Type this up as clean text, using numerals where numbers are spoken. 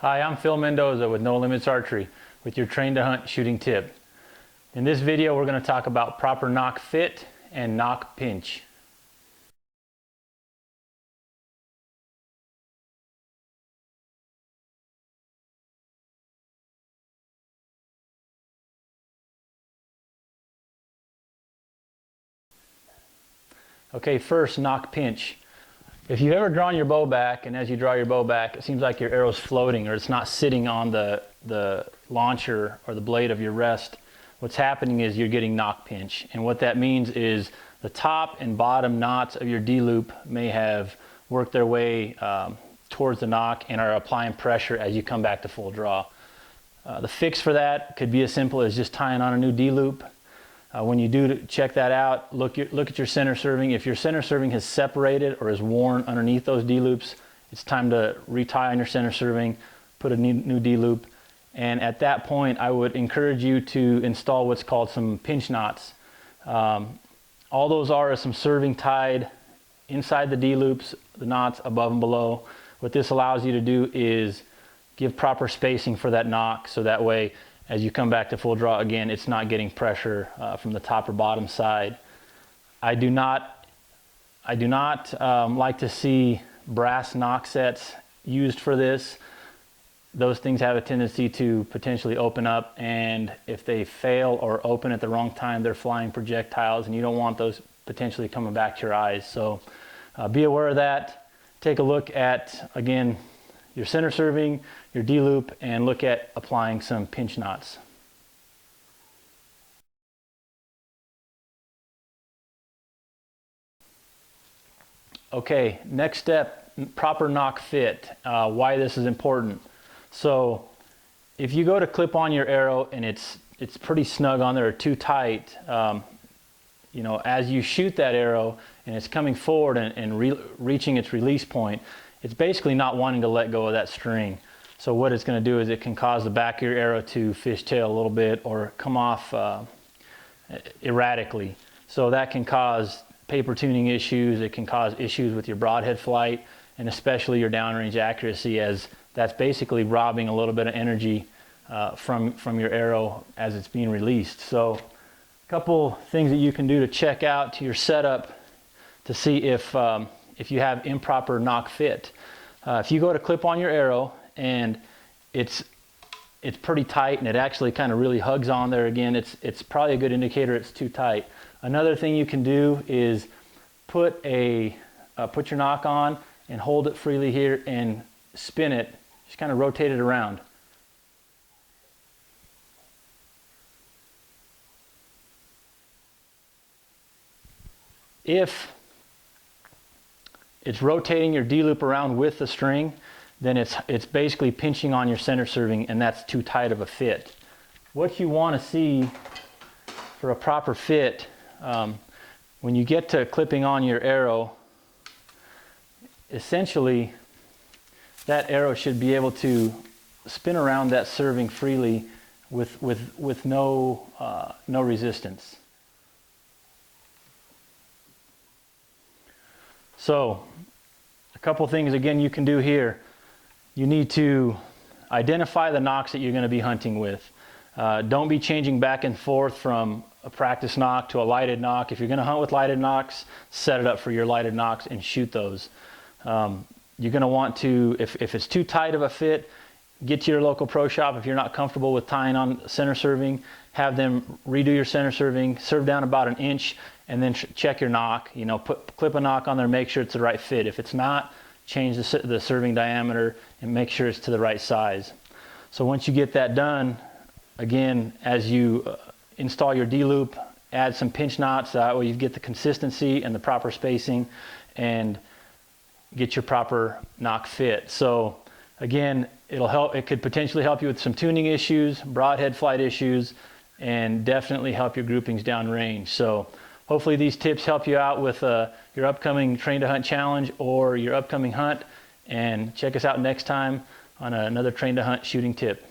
Hi, I'm Phil Mendoza with No Limits Archery with your train to hunt shooting tip. In this video, we're going to talk about proper nock fit and nock pinch. Okay, first, nock pinch. If you've ever drawn your bow back, and as you draw your bow back, it seems like your arrow's floating or it's not sitting on the launcher or the blade of your rest, what's happening is you're getting nock pinch. And what that means is the top and bottom knots of your D-loop may have worked their way towards the nock and are applying pressure as you come back to full draw. The fix for that could be as simple as just tying on a new D-loop. When you do check that out, look at your center serving. If your center serving has separated or is worn underneath those D-loops, it's time to retie on your center serving, put a new D-loop. And at that point, I would encourage you to install what's called some pinch knots. All those are some serving tied inside the D-loops, the knots above and below. What this allows you to do is give proper spacing for that nock, so that way as you come back to full draw again, it's not getting pressure from the top or bottom side. I do not like to see brass nock sets used for this. Those things have a tendency to potentially open up, and if they fail or open at the wrong time, they're flying projectiles, and you don't want those potentially coming back to your eyes. So be aware of that. Take a look at, again, your center serving, your D-loop, and look at applying some pinch knots. Okay, next step, proper nock fit. Why this is important. So if you go to clip on your arrow and it's pretty snug on there or too tight, you know, as you shoot that arrow and it's coming forward and reaching its release point, it's basically not wanting to let go of that string. So what it's going to do is it can cause the back of your arrow to fishtail a little bit or come off erratically. So that can cause paper tuning issues. It can cause issues with your broadhead flight and especially your downrange accuracy, as that's basically robbing a little bit of energy from your arrow as it's being released. So a couple things that you can do to check out to your setup to see if you have improper nock fit. If you go to clip on your arrow and it's pretty tight and it actually kind of really hugs on there again, it's probably a good indicator it's too tight. Another thing you can do is put your nock on and hold it freely here and spin it, just kind of rotate it around. If it's rotating your D-loop around with the string, then it's basically pinching on your center serving, and that's too tight of a fit. What you want to see for a proper fit, when you get to clipping on your arrow, essentially that arrow should be able to spin around that serving freely with no resistance. So a couple things again you can do here. You need to identify the nocks that you're going to be hunting with. Don't be changing back and forth from a practice nock to a lighted nock. If you're going to hunt with lighted nocks, set it up for your lighted nocks and shoot those. You're going to want to, if it's too tight of a fit, get to your local pro shop. If you're not comfortable with tying on center serving, have them redo your center serving, serve down about an inch, and then check your nock. You know, clip a nock on there, make sure it's the right fit. If it's not, change the serving diameter and make sure it's to the right size. So once you get that done, again, as you install your D-loop, add some pinch knots, that way you get the consistency and the proper spacing and get your proper nock fit. So again, it could potentially help you with some tuning issues, broadhead flight issues, and definitely help your groupings downrange. So hopefully these tips help you out with your upcoming Train to Hunt challenge or your upcoming hunt, and check us out next time on another Train to Hunt shooting tip.